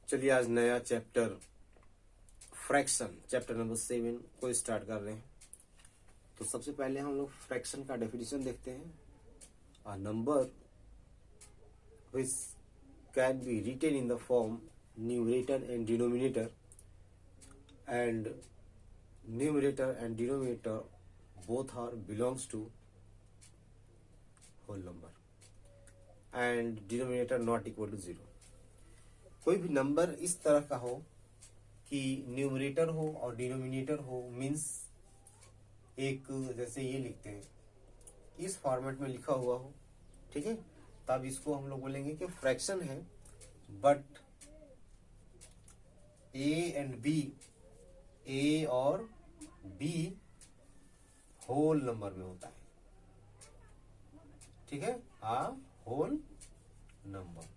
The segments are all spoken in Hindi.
चलिए आज नया चैप्टर फ्रैक्शन चैप्टर नंबर 7 को स्टार्ट कर रहे हैं। तो सबसे पहले हम लोग फ्रैक्शन का डेफिनेशन देखते हैं। A number which can be written in the form numerator and denominator both are belongs to whole number and denominator not equal to 0। कोई भी नंबर इस तरह का हो कि न्यूमरेटर हो और डिनोमिनेटर हो, मीन्स एक जैसे ये लिखते हैं इस फॉर्मेट में लिखा हुआ हो, ठीक है, तब इसको हम लोग बोलेंगे कि फ्रैक्शन है। But a and b, a और बी होल नंबर में होता है, ठीक है, ah whole number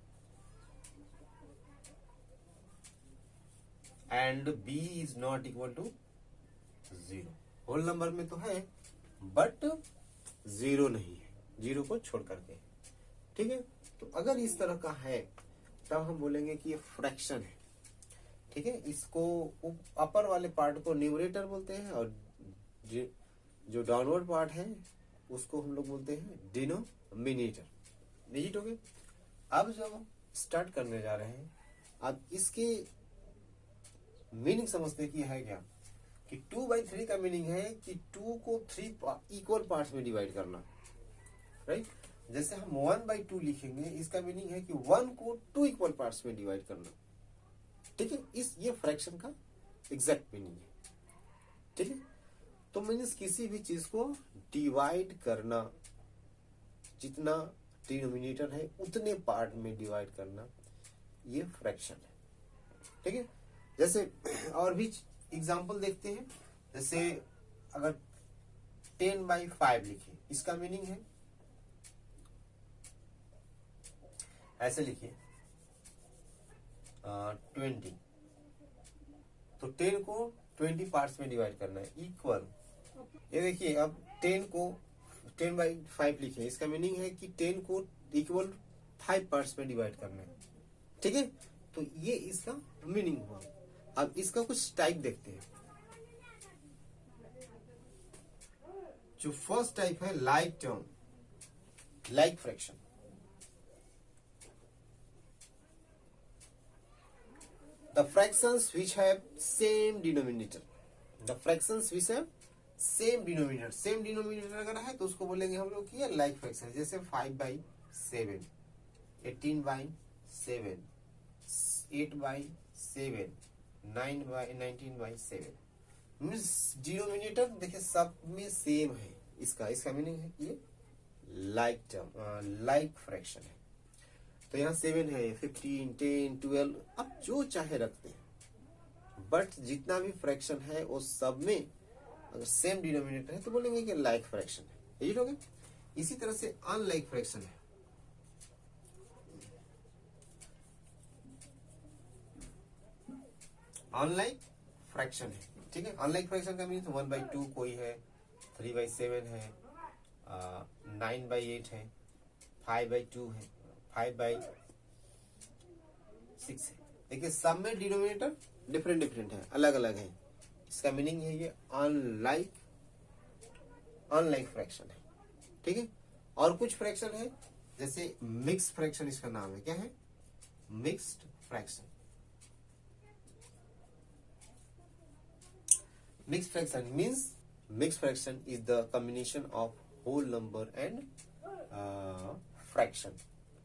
and b is not equal to 0। Whole number में तो है बट 0 नहीं है, 0 को छोड़ करके, ठीक है। तो अगर इस तरह का है तब हम बोलेंगे कि ये फ्रैक्शन है, ठीक है। इसको अपर वाले पार्ट को न्यूमरेटर बोलते हैं और जो डाउनवर्ड पार्ट है उसको हम लोग बोलते हैं डिनोमिनेटर। डिजिट हो गए। अब जब हम स्टार्ट करने जा रहे हैं, अब इसके मीनिंग समझते कि है क्या कि 2/3 का मीनिंग है कि 2 को 3 इक्वल पार्ट्स में डिवाइड करना, राइट। जैसे हम 1/2 लिखेंगे, इसका मीनिंग है कि 1 को 2 इक्वल पार्ट्स में डिवाइड करना, ठीक है। ये फ्रैक्शन का एग्जैक्ट मीनिंग है, ठीक है। तो मीन्स किसी भी चीज को डिवाइड करना, जितना डिनोमिनेटर है उतने पार्ट में डिवाइड करना, ये फ्रैक्शन है, ठीक है। जैसे और भी एग्जांपल देखते हैं। जैसे अगर 10/5 लिखे, इसका मीनिंग है ऐसे लिखिए 20। तो 10 को 20 पार्ट्स में डिवाइड करना है, इक्वल। ये देखिए अब 10 को 10/5 लिखे, इसका मीनिंग है कि 10 को इक्वल 5 पार्ट्स में डिवाइड करना है, ठीक है। तो ये इसका मीनिंग हुआ। अब इसका कुछ टाइप देखते हैं। जो फर्स्ट टाइप है like term, like fraction. The fractions which have same denominator, the fractions which have same denominator, same denominator अगर है तो उसको बोलेंगे हम लोग कि लाइक फ्रैक्शन। जैसे 5/7, 18/7, 8/7, 19/7, मीन्स डिनोमिनेटर देखिए सब में सेम है। इसका मीनिंग है कि ये लाइक टर्म, लाइक फ्रैक्शन है। तो यहाँ 7 है, 15, 10, 12, आप जो चाहे रखते हैं, बट जितना भी फ्रैक्शन है वो सब में अगर सेम डिनोमिनेटर है तो बोलेंगे कि लाइक फ्रैक्शन है, ये लोगे। इसी तरह से अनलाइक फ्रैक्शन है। अनलाइक फ्रैक्शन है, ठीक है। अनलाइक फ्रैक्शन का मीन्स 1/2 कोई है, 3/7 है, 9/8 है, 5/2 है, 5/6 है। देखिए सब में डिनोमिनेटर डिफरेंट डिफरेंट है, अलग अलग है। इसका मीनिंग है ये अनलाइक फ्रैक्शन है, ठीक है। और कुछ फ्रैक्शन है जैसे मिक्स फ्रैक्शन, इसका नाम है क्या है, mixed fraction. Mixed fraction means mixed fraction is the combination of whole number and fraction,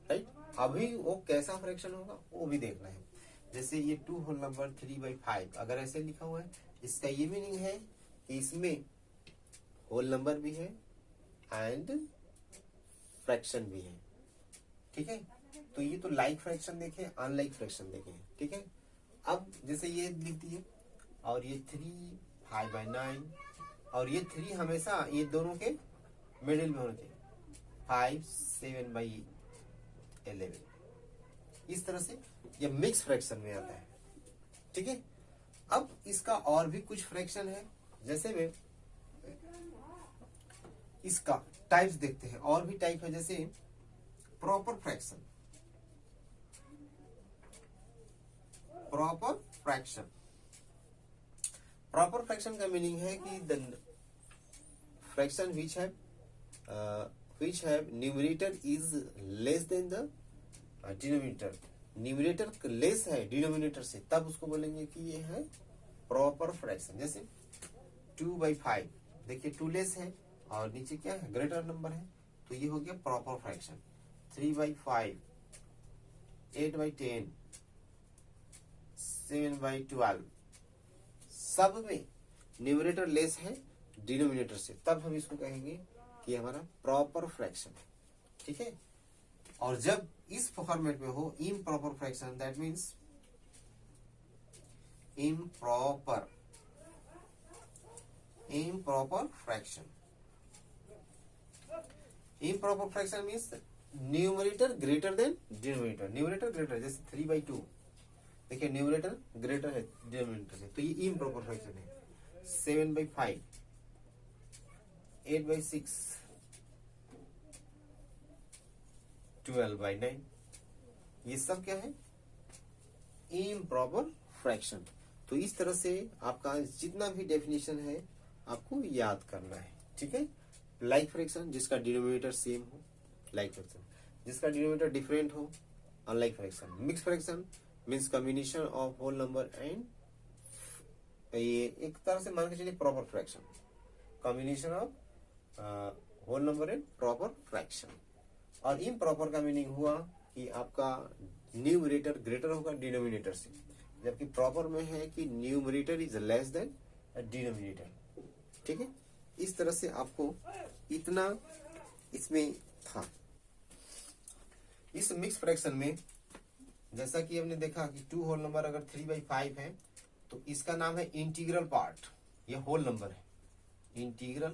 right। अभी वो कैसा फ्रैक्शन होगा वो भी देखना है। जैसे ये 2 होल नंबर 3/5 अगर ऐसे लिखा हुआ है, इसका ये मीनिंग है कि इसमें होल नंबर भी है एंड फ्रैक्शन भी है, ठीक है। तो ये तो लाइक फ्रैक्शन देखे, अनलाइक फ्रैक्शन देखे, ठीक है। अब जैसे ये लिख दिए और ये 3 5/9 और ये 3 हमेशा ये दोनों के मिडिल में होने चाहिए, 5 7/11। इस तरह से ये मिक्स फ्रैक्शन में आता है, ठीक है। अब इसका और भी कुछ फ्रैक्शन है। जैसे में इसका टाइप्स देखते हैं, और भी टाइप है। जैसे proper fraction, proper fraction. Proper fraction का मीनिंग है कि the fraction which have numerator is less than the denominator. Numerator less है डिनोमिनेटर से, तब उसको बोलेंगे कि ये है प्रॉपर फ्रैक्शन। जैसे 2/5, देखिए 2 लेस है और नीचे क्या है, ग्रेटर नंबर है, तो ये हो गया प्रॉपर फ्रैक्शन। 3/5, 8/10, 7/12, सब में न्यूमरेटर लेस है डिनोमिनेटर से, तब हम इसको कहेंगे कि हमारा प्रॉपर फ्रैक्शन है। ठीक है, और जब इस फॉर्मेट में हो improper fraction, that means improper fraction. Improper fraction means numerator greater than denominator. Numerator greater, जैसे 3/2, देखिए न्यूमरेटर ग्रेटर है डिनोमिनेटर से, तो ये इम्प्रॉपर फ्रैक्शन है। 7/5, 8/6, 12/9, ये सब क्या है, इम्प्रॉपर फ्रैक्शन। तो इस तरह से आपका जितना भी डेफिनेशन है आपको याद करना है। ठीक है, लाइक फ्रैक्शन जिसका डिनोमिनेटर सेम हो, लाइक फ्रैक्शन जिसका डिनोमिनेटर डिफरेंट हो, unlike fraction. Mix fraction means combination of whole number and, ये एक तरह से मान के चलिए proper fraction, combination of whole number and proper fraction. और इम्प्रॉपर का मीनिंग हुआ कि आपका न्यूमरेटर ग्रेटर होगा डिनोमिनेटर से, जबकि प्रॉपर में है कि numerator is less than denominator. ठीक है, इस तरह से आपको इतना इसमें था। इस मिक्स फ्रैक्शन में जैसा कि हमने देखा कि 2 होल नंबर अगर 3/5 है तो इसका नाम है इंटीग्रल पार्ट, ये होल नंबर है, इंटीग्रल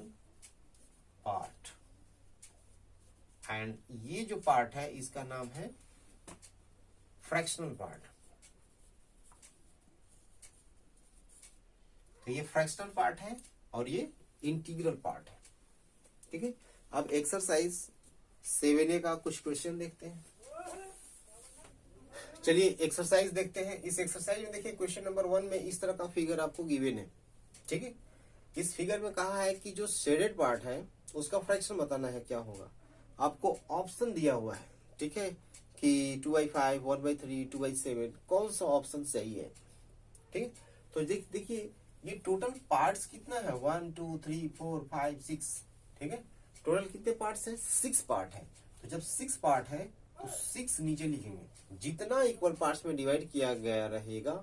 पार्ट। एंड ये जो पार्ट है इसका नाम है फ्रैक्शनल पार्ट। तो ये फ्रैक्शनल पार्ट है और ये इंटीग्रल पार्ट है। ठीक है, अब एक्सरसाइज 7A का कुछ क्वेश्चन देखते हैं। चलिए एक्सरसाइज देखते हैं। इस एक्सरसाइज में देखिए क्वेश्चन नंबर 1 में इस तरह का फिगर आपको गिवन है। ठीक है, इस फिगर में कहा है कि जो शेडेड पार्ट है उसका फ्रैक्शन बताना है, क्या होगा। आपको ऑप्शन दिया हुआ है, ठीक है, कि 2/5, 1/3, 2/7, कौन सा ऑप्शन सही है। ठीक है, तो देखिए ये टोटल पार्ट्स कितना है, 1 2 3 4 5 6। ठीक है, टोटल कितने पार्ट्स हैं, 6 पार्ट है। तो जब 6 पार्ट है तो 6 नीचे लिखेंगे, जितना इक्वल पार्ट्स में डिवाइड किया गया रहेगा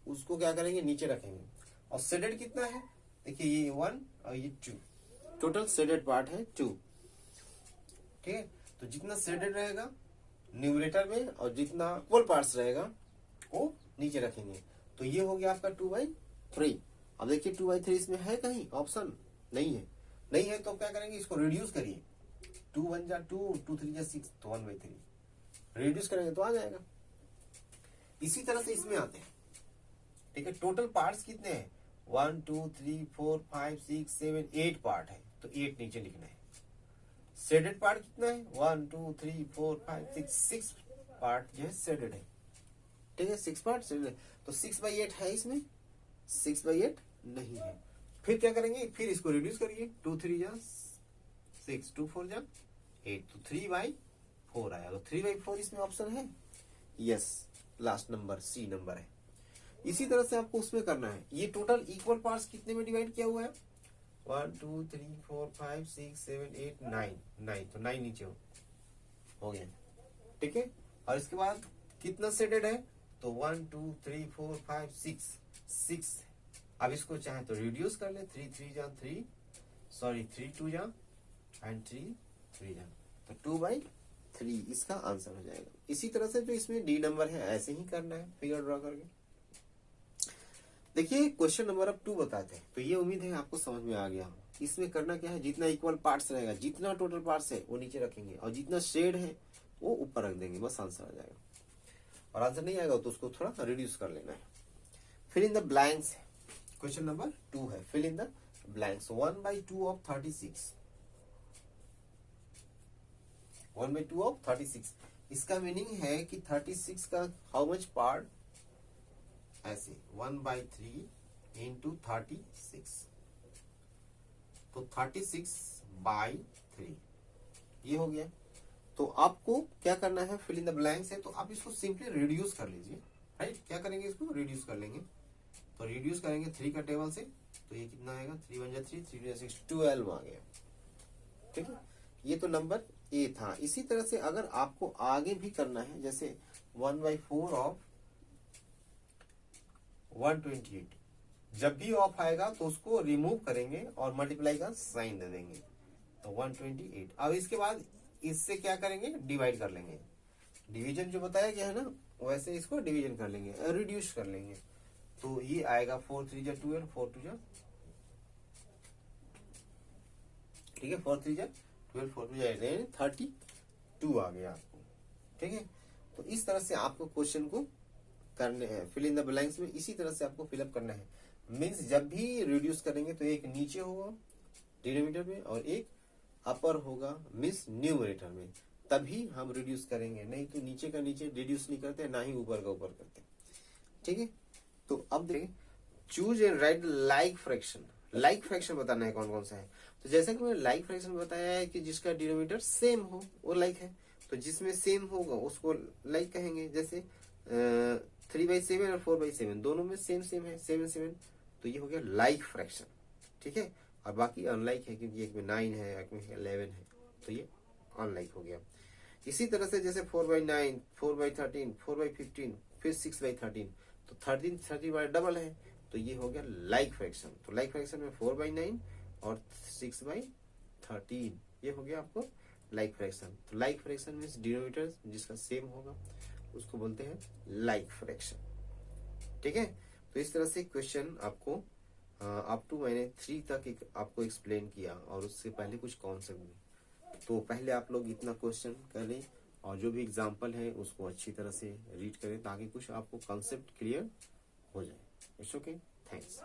उसको क्या करेंगे, नीचे रखेंगे। और शेडेड कितना है, देखिए ये 1 और ये 2, टोटल शेडेड पार्ट है 2। ठीक है, तो जितना शेडेड रहेगा न्यूमरेटर में और जितना इक्वल पार्ट्स रहेगा वो नीचे रखेंगे। तो ये हो गया आपका 2/3। अब देखिए 2/3 इसमें है कहीं ऑप्शन, नहीं है। नहीं है तो क्या करेंगे, इसको रिड्यूस करिए, 2 1 जा 2, 2 3 जा 6, तो 1/3 रिड्यूस करेंगे तो आ जाएगा। इसी तरह से इसमें आते हैं। ठीक है, टोटल पार्ट्स कितने हैं, 1 2 3 4 5 6 7 8 पार्ट है, तो 8 नीचे लिखना है। शेडेड पार्ट कितना है, 1 2 3 4 5 6 पार्ट जो है शेडेड है। ठीक है, 6 पार्ट शेडेड है, तो 6/8 है इसमें, 6/8 नहीं है। फिर क्या करेंगे, फिर इसको रिड्यूस करिए, 2 3 जा 6, 2 4 जा 8, तो 3/4 आया। तो 3/4 इसमें ऑप्शन है, yes, last number C number है। इसी तरह से आपको उसमें करना है। ये टोटल इक्वल पार्ट्स कितने में डिवाइड किया हुआ है, 1 2 3 4 5 6 7 8 9, तो 9 नीचे हो गया। ठीक है, और इसके बाद कितना शेडेड है, तो 1 2 3 4 5 6। अब इसको चाहे तो रिड्यूस कर ले, 3 3 जा 3, सॉरी 3 2 जा एंड 3 3 जा, तो 2/3 इसका आंसर हो जाएगा। इसी तरह से जो इसमें डी नंबर है ऐसे ही करना है फिगर ड्रॉ करके। देखिए क्वेश्चन नंबर अब 2 बताते हैं, तो ये उम्मीद है आपको समझ में आ गया हो। इसमें करना क्या है, जितना इक्वल पार्ट्स रहेगा, जितना टोटल पार्ट्स है वो नीचे रखेंगे और जितना शेड है वो ऊपर रख देंगे, बस आंसर आ जाएगा। और आंसर नहीं आएगा तो उसको थोड़ा रिड्यूस कर लेना है। Fill in the blanks, question number 2 है, fill in the blanks. 1/2 of 36, 1/2 of 36, इसका मीनिंग है कि 36 का हाउ मच पार्ट, ऐसे 1/3 इंटू 36, तो 36/3 ये हो गया। तो आपको क्या करना है, फिल इन द ब्लैंक्स है, तो आप इसको सिंपली रिड्यूस कर लीजिए, राइट। क्या करेंगे, इसको रिड्यूस कर लेंगे। तो रिड्यूस करेंगे 3 का टेबल से, तो ये कितना आएगा, 3 1 जा 3, 3 6, 12 आ गया। ठीक है, ये तो नंबर ए था। इसी तरह से अगर आपको आगे भी करना है, जैसे 1/4 ऑफ 128, जब भी ऑफ आएगा तो उसको रिमूव करेंगे और मल्टीप्लाई का साइन दे देंगे, तो 128। अब इसके बाद इससे क्या करेंगे, डिवाइड कर लेंगे। डिवीजन जो बताया गया है ना, वैसे इसको डिवीजन कर लेंगे, रिड्यूस कर लेंगे। तो ये आएगा 4 3 जा 12, 4 2 जा, ठीक है, 4 3 जा 12, 4 2 जा 32 आ गया आपको। ठीक है, तो इस तरह से आपको क्वेश्चन को करने हैं, फिल इन द ब्लैंक्स में इसी तरह से आपको फिलअप करना है। मीन्स जब भी रिड्यूस करेंगे तो एक नीचे होगा डिनोमिनेटर में और एक अपर होगा मीन्स न्यूमरेटर में, तभी हम रिड्यूस करेंगे, नहीं तो नीचे का नीचे रिड्यूस नहीं करते, ना ही ऊपर का ऊपर करते। ठीक है, तो अब देखें, choose and right like fraction. Like fraction बताना है कौन कौन सा है। तो जैसा कि मैंने लाइक फ्रैक्शन बताया है कि जिसका डिनोमिनेटर सेम हो वो लाइक है, तो जिसमें सेम होगा उसको लाइक कहेंगे। जैसे 3/7 और 4/7 दोनों में सेम सेम है, 7 7, तो ये हो गया लाइक फ्रैक्शन। ठीक है, और बाकी अनलाइक है, क्योंकि एक में 9 है, एक में 11 है, तो ये अनलाइक हो गया। इसी तरह से जैसे 4/9, 4/13, 4/15, फिर 6/13, तो 13 30 बार डबल है, तो ये हो गया लाइक फ्रैक्शन। तो लाइक फ्रैक्शन में 4/9 और 6/13, ये हो गया आपको लाइक फ्रैक्शन। तो लाइक फ्रैक्शन मीन्स डिनोमिनेटर जिसका सेम होगा उसको बोलते हैं लाइक फ्रैक्शन। ठीक है, तो इस तरह से क्वेश्चन आपको अप टू मैंने 3 तक आपको एक्सप्लेन किया, और उससे पहले कुछ कॉन्सेप्ट भी। तो पहले आप लोग इतना क्वेश्चन करें और जो भी एग्जाम्पल है उसको अच्छी तरह से रीड करें, ताकि कुछ आपको कॉन्सेप्ट क्लियर हो जाए। It's okay, thanks.